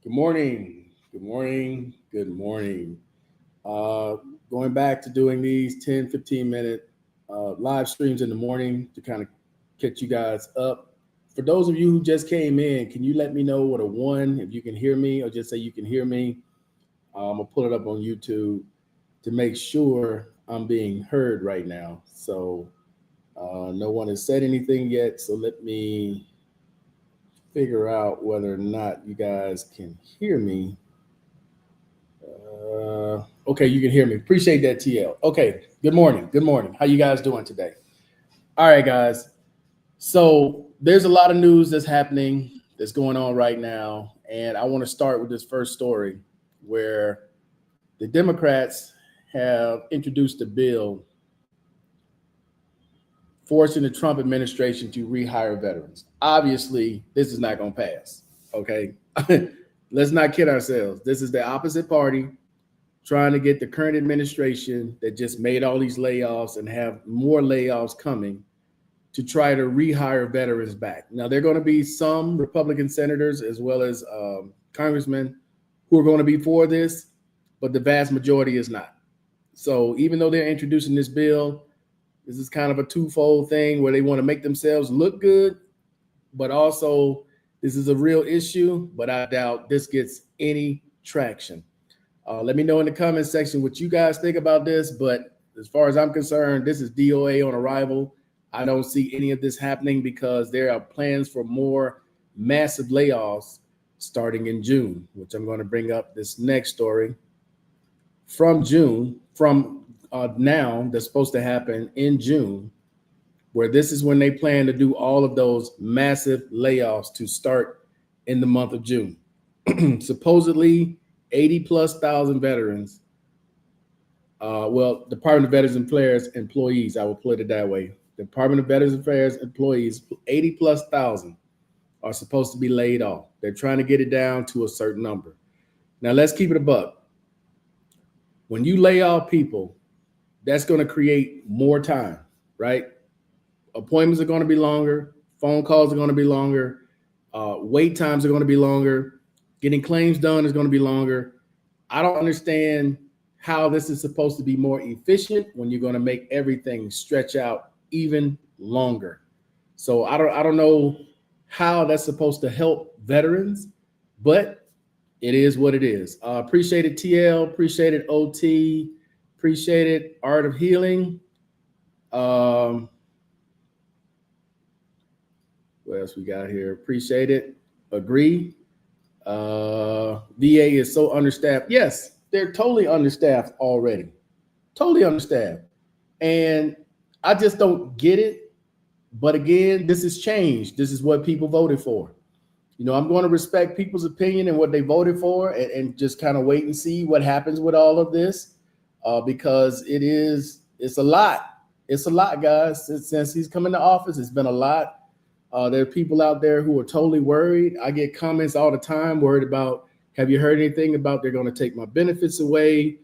Good morning. Good morning. Good morning. Uh, Going back to doing these 10, 15-minute live streams in the morning to kind of catch you guys up. For those of you who just came in, can you let me know what a one, if you can hear me, or just say you can hear me? I'm going to pull it up on YouTube to make sure I'm being heard right now. So no one has said anything yet. So let me figure out whether or not you guys can hear me. Okay, you can hear me. Appreciate that, TL. Okay, good morning. Good morning. How you guys doing today? All right, guys. So there's a lot of news that's happening, that's going on right now, and I want to start with this first story where the Democrats have introduced a bill forcing the Trump administration to rehire veterans. Obviously, this is not going to pass. Okay, let's not kid ourselves. This is the opposite party trying to get the current administration that just made all these layoffs and have more layoffs coming to try to rehire veterans back. Now, there are going to be some Republican senators as well as congressmen who are going to be for this, but the vast majority is not. So even though they're introducing this bill, this is kind of a twofold thing where they want to make themselves look good, but also this is a real issue, but I doubt this gets any traction. Let me know in the comment section what you guys think about this, but as far as I'm concerned, this is DOA on arrival. I don't see any of this happening because there are plans for more massive layoffs starting in June, which I'm going to bring up this next story from June, from now that's supposed to happen in June, where this is when they plan to do all of those massive layoffs to start in the month of June. Supposedly 80 plus thousand veterans. Department of Veterans Affairs employees, I will put it that way. Department of Veterans Affairs employees, 80 plus thousand are supposed to be laid off. They're trying to get it down to a certain number. Now let's keep it a buck. When you lay off people, that's going to create more time, right? Appointments are going to be longer. Phone calls are going to be longer. Wait times are going to be longer. Getting claims done is going to be longer. I don't understand how this is supposed to be more efficient when you're going to make everything stretch out even longer. So I don't know how that's supposed to help veterans, but it is what it is. Appreciate it, TL. Appreciate it, OT. Appreciate it, Art of Healing. What else we got here? Appreciate it. Agree. VA is so understaffed. Yes, they're totally understaffed already. Totally understaffed. And I just don't get it. But again, this is change. This is what people voted for. You know, I'm going to respect people's opinion and what they voted for and just kind of wait and see what happens with all of this because it's a lot. It's a lot, guys. Since he's come into office, it's been a lot. There are people out there who are totally worried. I get comments all the time worried about, have you heard anything about they're going to take my benefits away?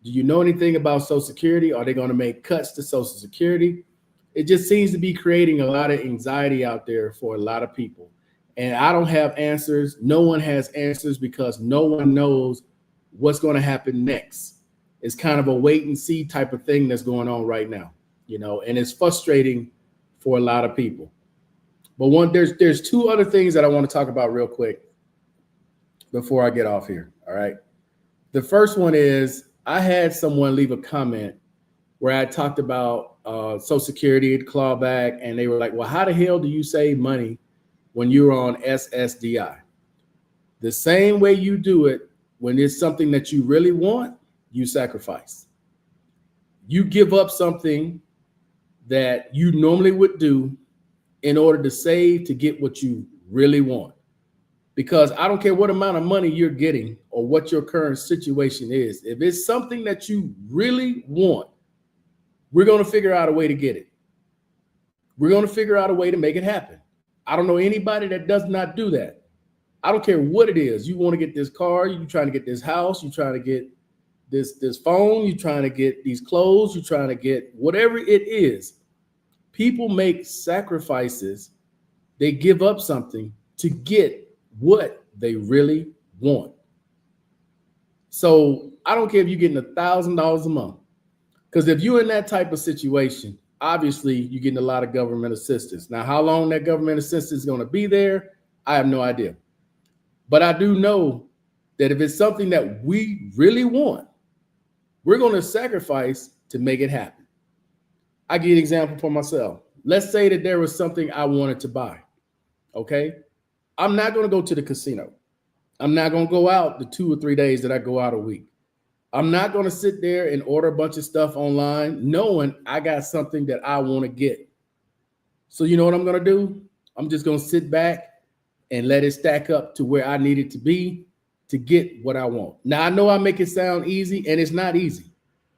Do you know anything about Social Security? Are they going to make cuts to Social Security? It just seems to be creating a lot of anxiety out there for a lot of people. And I don't have answers. No one has answers because no one knows what's going to happen next. It's kind of a wait and see type of thing that's going on right now, you know, and it's frustrating for a lot of people. But there's two other things that I want to talk about real quick before I get off here. All right. The first one is I had someone leave a comment where I talked about Social Security, clawback, and they were like, well, how the hell do you save money when you're on SSDI? The same way you do it when it's something that you really want, you sacrifice. You give up something that you normally would do in order to save to get what you really want. Because I don't care what amount of money you're getting or what your current situation is. If it's something that you really want, we're going to figure out a way to get it. We're going to figure out a way to make it happen. I don't know anybody that does not do that. I don't care what it is. You want to get this car, you're trying to get this house, you're trying to get this phone, you're trying to get these clothes, you're trying to get whatever it is. People make sacrifices. They give up something to get what they really want. So I don't care if you're getting $1,000 a month, because if you're in that type of situation, obviously you're getting a lot of government assistance. Now, how long that government assistance is going to be there, I have no idea. But I do know that if it's something that we really want, we're going to sacrifice to make it happen. I give you an example for myself. Let's say that there was something I wanted to buy. Okay. I'm not going to go to the casino. I'm not going to go out the 2 or 3 days that I go out a week. I'm not going to sit there and order a bunch of stuff online knowing I got something that I want to get. So you know what I'm going to do? I'm just going to sit back and let it stack up to where I need it to be to get what I want. Now, I know I make it sound easy, and it's not easy.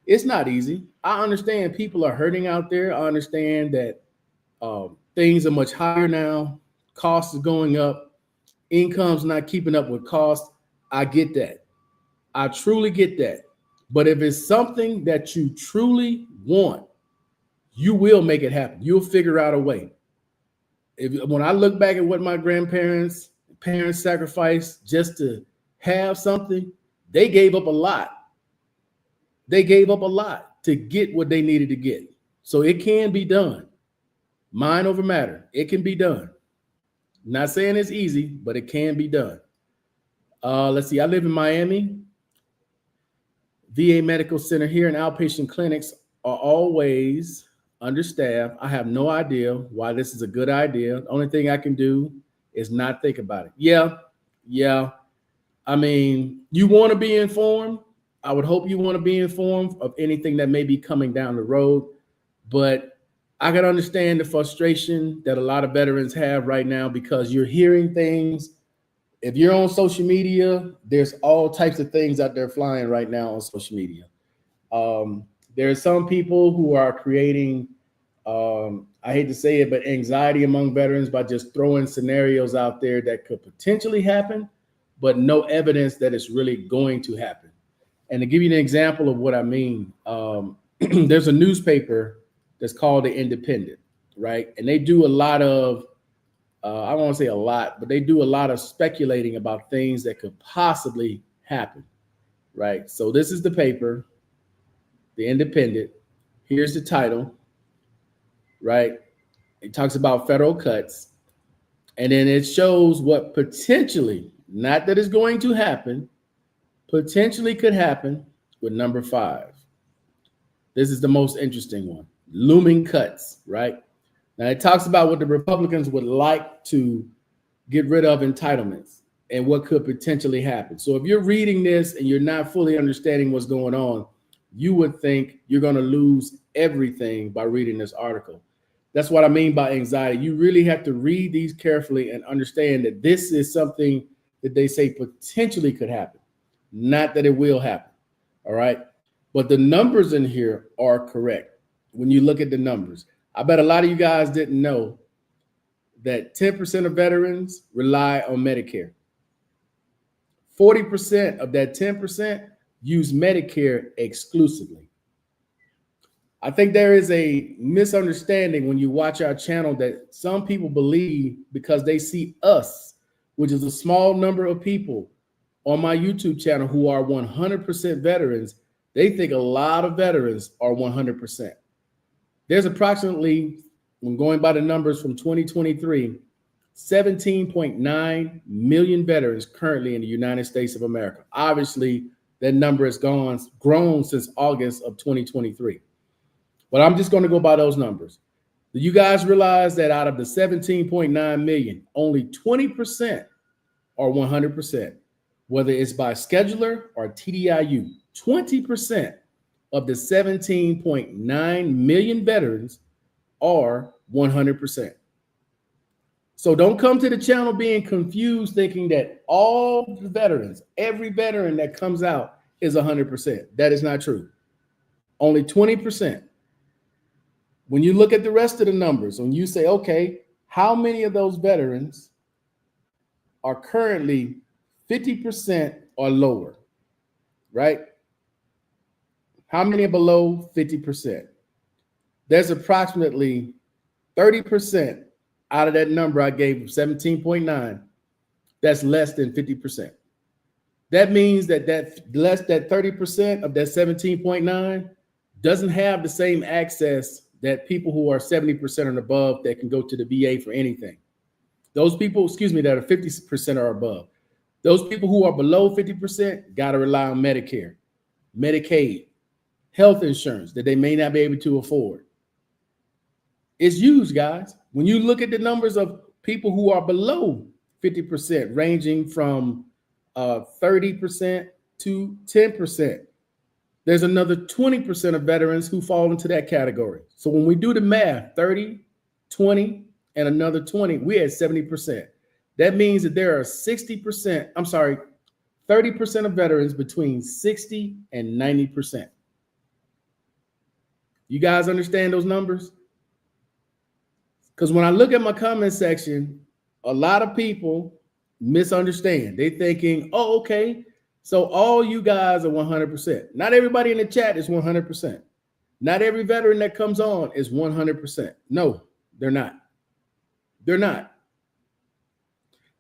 It's not easy. I understand people are hurting out there. I understand that things are much higher now. Costs are going up. Income's not keeping up with costs. I get that. I truly get that. But if it's something that you truly want, you will make it happen. You'll figure out a way. When I look back at what my parents sacrificed just to have something, they gave up a lot. They gave up a lot to get what they needed to get. So it can be done. Mind over matter. It can be done. Not saying it's easy, but it can be done. Let's see. I live in Miami. VA Medical Center here and outpatient clinics are always understaffed. I have no idea why this is a good idea. The only thing I can do is not think about it. Yeah. I mean, you want to be informed. I would hope you want to be informed of anything that may be coming down the road. But I can understand the frustration that a lot of veterans have right now because you're hearing things. If you're on social media, there's all types of things out there flying right now on social media. There are some people who are creating, I hate to say it, but anxiety among veterans by just throwing scenarios out there that could potentially happen, but no evidence that it's really going to happen. And to give you an example of what I mean, there's a newspaper that's called The Independent, right? And they do a lot of, I won't say a lot, but they do a lot of speculating about things that could possibly happen, right? So this is the paper, The Independent. Here's the title, right? It talks about federal cuts. And then it shows what potentially, not that it's going to happen, potentially could happen with number 5. This is the most interesting one. Looming cuts, right? Now it talks about what the Republicans would like to get rid of entitlements and what could potentially happen. So if you're reading this and you're not fully understanding what's going on, you would think you're going to lose everything by reading this article. That's what I mean by anxiety. You really have to read these carefully and understand that this is something that they say potentially could happen, not that it will happen. All right. But the numbers in here are correct. When you look at the numbers, I bet a lot of you guys didn't know that 10% of veterans rely on Medicare. 40% of that 10% use Medicare exclusively. I think there is a misunderstanding when you watch our channel that some people believe because they see us, which is a small number of people on my YouTube channel who are 100% veterans, they think a lot of veterans are 100%. There's approximately, when going by the numbers from 2023, 17.9 million veterans currently in the United States of America. Obviously, that number has grown since August of 2023. But I'm just going to go by those numbers. Do you guys realize that out of the 17.9 million, only 20% are 100%, whether it's by scheduler or TDIU? 20% of the 17.9 million veterans are 100%. So don't come to the channel being confused thinking that all the veterans, every veteran that comes out is 100%. That is not true. Only 20%. When you look at the rest of the numbers, when you say, okay, how many of those veterans are currently 50% or lower, right? How many are below 50%? There's approximately 30% out of that number I gave, 17.9, that's less than 50%. That means that less that 30% of that 17.9 doesn't have the same access that people who are 70% and above that can go to the VA for anything. Those people, excuse me, that are 50% or above. Those people who are below 50% got to rely on Medicare, Medicaid, health insurance that they may not be able to afford. It's huge, guys. When you look at the numbers of people who are below 50%, ranging from 30% to 10%, there's another 20% of veterans who fall into that category. So when we do the math, 30, 20, and another 20, we're at 70%. That means that there are 30% of veterans between 60 and 90%. You guys understand those numbers? Because when I look at my comment section, a lot of people misunderstand. They're thinking, oh, okay, so all you guys are 100%. Not everybody in the chat is 100%. Not every veteran that comes on is 100%. No, they're not. They're not.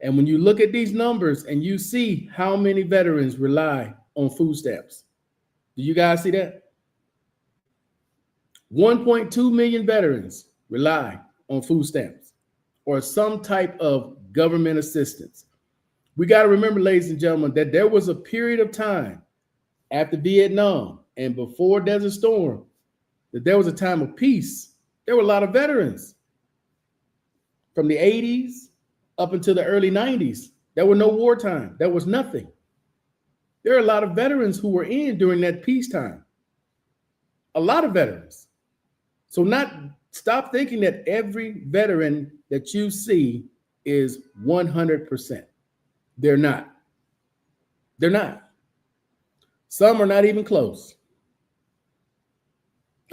And when you look at these numbers and you see how many veterans rely on food stamps, do you guys see that? 1.2 million veterans rely on food stamps or some type of government assistance. We got to remember, ladies and gentlemen, that there was a period of time after Vietnam and before Desert Storm that there was a time of peace. There were a lot of veterans from the 80s up until the early 90s. There were no wartime. There was nothing. There are a lot of veterans who were in during that peacetime. A lot of veterans. So stop thinking that every veteran that you see is 100%. They're not. They're not. Some are not even close.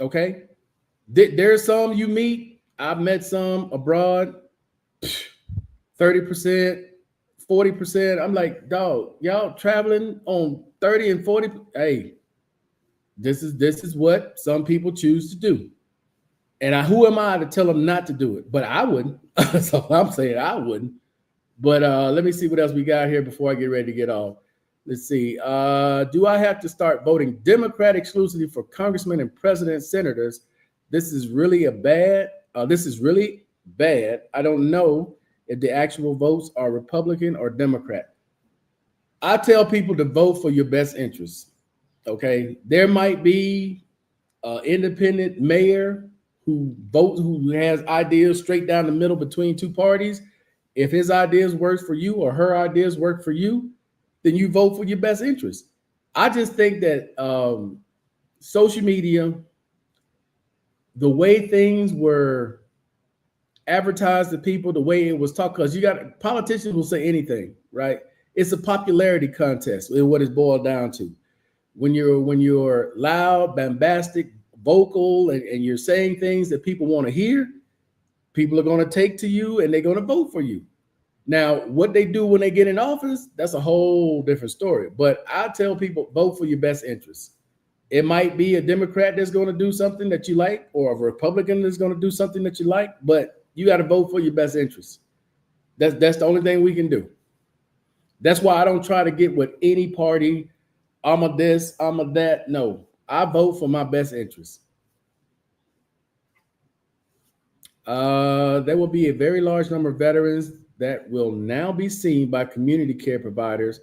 Okay? There's some you meet. I've met some abroad, 30%, 40%. I'm like, dog, y'all traveling on 30 and 40. Hey, this is what some people choose to do. And who am I to tell them not to do it? But I wouldn't. So I'm saying I wouldn't. But let me see what else we got here before I get ready to get off. Let's see. Do I have to start voting Democrat exclusively for congressmen and president senators? This is really bad. I don't know if the actual votes are Republican or Democrat. I tell people to vote for your best interests. Okay. There might be an independent mayor who has ideas straight down the middle between two parties. If his ideas work for you or her ideas work for you, then you vote for your best interest. I just think that social media, the way things were advertised to people, the way it was talked, because politicians will say anything, right? It's a popularity contest is what it's boiled down to. When you're loud, bombastic, vocal, and you're saying things that people want to hear, people are going to take to you and they're going to vote for you. Now, what they do when they get in office, that's a whole different story. But I tell people, vote for your best interests. It might be a Democrat that's going to do something that you like, or a Republican that's going to do something that you like, but you got to vote for your best interests. That's the only thing we can do. That's why I don't try to get with any party. I'm a this, I'm a that. No, I vote for my best interests. There will be a very large number of veterans that will now be seen by community care providers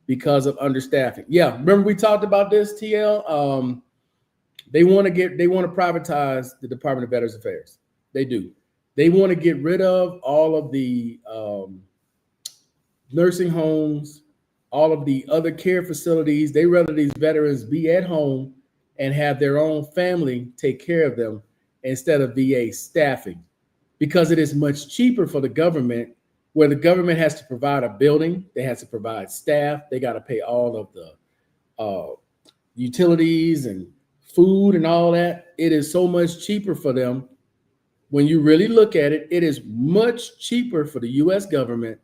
because of understaffing. Yeah, remember we talked about this, TL? They want to privatize the Department of Veterans Affairs. They do. They want to get rid of all of the nursing homes, all of the other care facilities. They rather these veterans be at home and have their own family take care of them instead of VA staffing, because it is much cheaper for the government, where the government has to provide a building, they have to provide staff, they got to pay all of the utilities and food and all that. It is so much cheaper for them. When you really look at it, it is much cheaper for the U.S. government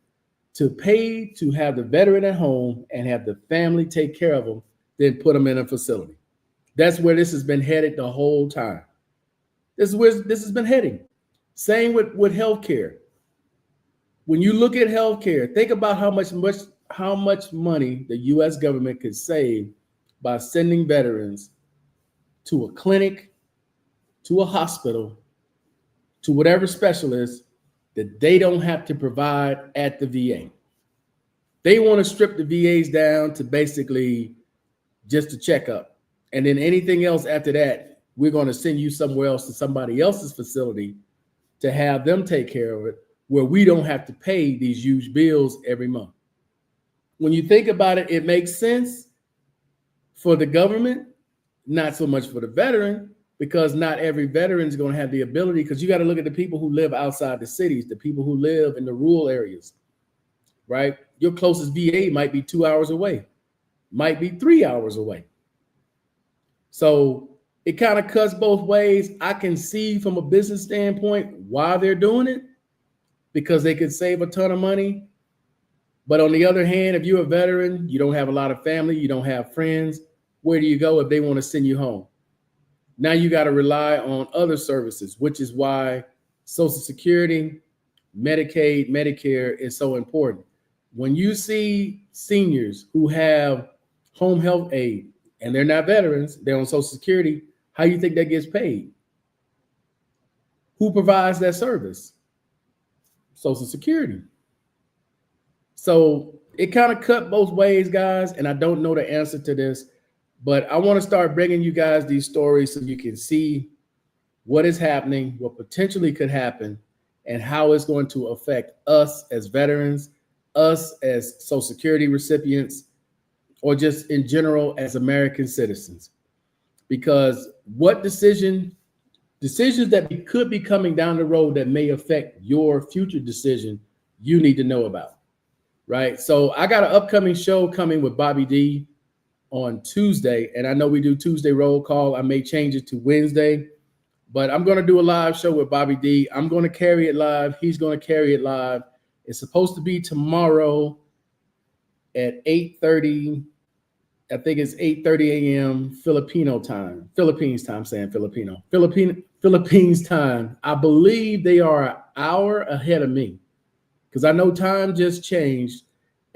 to pay to have the veteran at home and have the family take care of them than put them in a facility. That's where this has been headed the whole time. This is where this has been heading. Same with healthcare. When you look at healthcare, think about how how much money the US government could save by sending veterans to a clinic, to a hospital, to whatever specialist that they don't have to provide at the VA. They want to strip the VAs down to basically just a checkup. And then anything else after that, we're going to send you somewhere else to somebody else's facility to have them take care of it, where we don't have to pay these huge bills every month. When you think about it, it makes sense for the government, not so much for the veteran, because not every veteran is going to have the ability, because you got to look at the people who live outside the cities, the people who live in the rural areas, right? Your closest VA might be 2 hours away, might be 3 hours away. So it kind of cuts both ways. I can see from a business standpoint why they're doing it, because they could save a ton of money. But on the other hand, if you're a veteran, you don't have a lot of family, you don't have friends, where do you go if they want to send you home? Now you got to rely on other services, which is why Social Security, Medicaid, Medicare is so important. When you see seniors who have home health aid and they're not veterans, they're on Social Security, how do you think that gets paid? Who provides that service? Social Security. So it kind of cut both ways, guys, and I don't know the answer to this, but I want to start bringing you guys these stories so you can see what is happening, what potentially could happen, and how it's going to affect us as veterans, us as Social Security recipients, or just in general as American citizens. Because what decisions that could be coming down the road that may affect your future decision, you need to know about, right? So I got an upcoming show coming with Bobby D on Tuesday, and I know we do Tuesday roll call. I may change it to Wednesday, but I'm going to do a live show with Bobby D. I'm going to carry it live. He's going to carry it live. It's supposed to be tomorrow at 8:30. I think it's 8:30 a.m. Philippines time. I believe they are an hour ahead of me, because I know time just changed,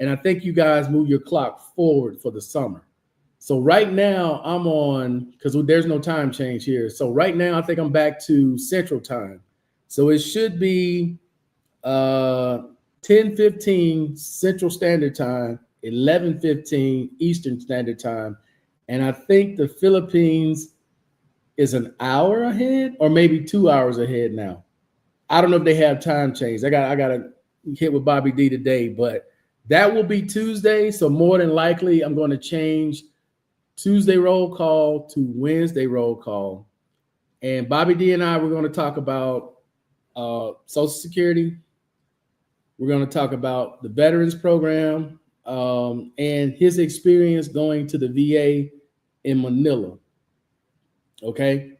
and I think you guys move your clock forward for the summer. So right now I'm on, because there's no time change here. So right now I think I'm back to Central Time. So it should be 10:15 Central Standard Time, 11:15 Eastern Standard Time. And I think the Philippines is an hour ahead or maybe 2 hours ahead now. I don't know if they have time change. I got to hit with Bobby D today, but that will be Tuesday. So more than likely, I'm going to change Tuesday roll call to Wednesday roll call. And Bobby D and I, we're going to talk about Social Security. We're going to talk about the Veterans Program and his experience going to the VA in Manila. Okay.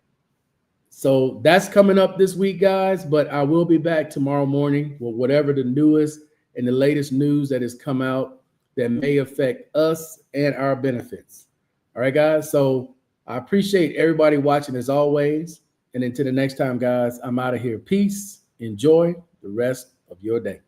So that's coming up this week, guys, but I will be back tomorrow morning with whatever the newest and the latest news that has come out that may affect us and our benefits. All right, guys. So I appreciate everybody watching as always. And until the next time, guys, I'm out of here. Peace. Enjoy the rest of your day.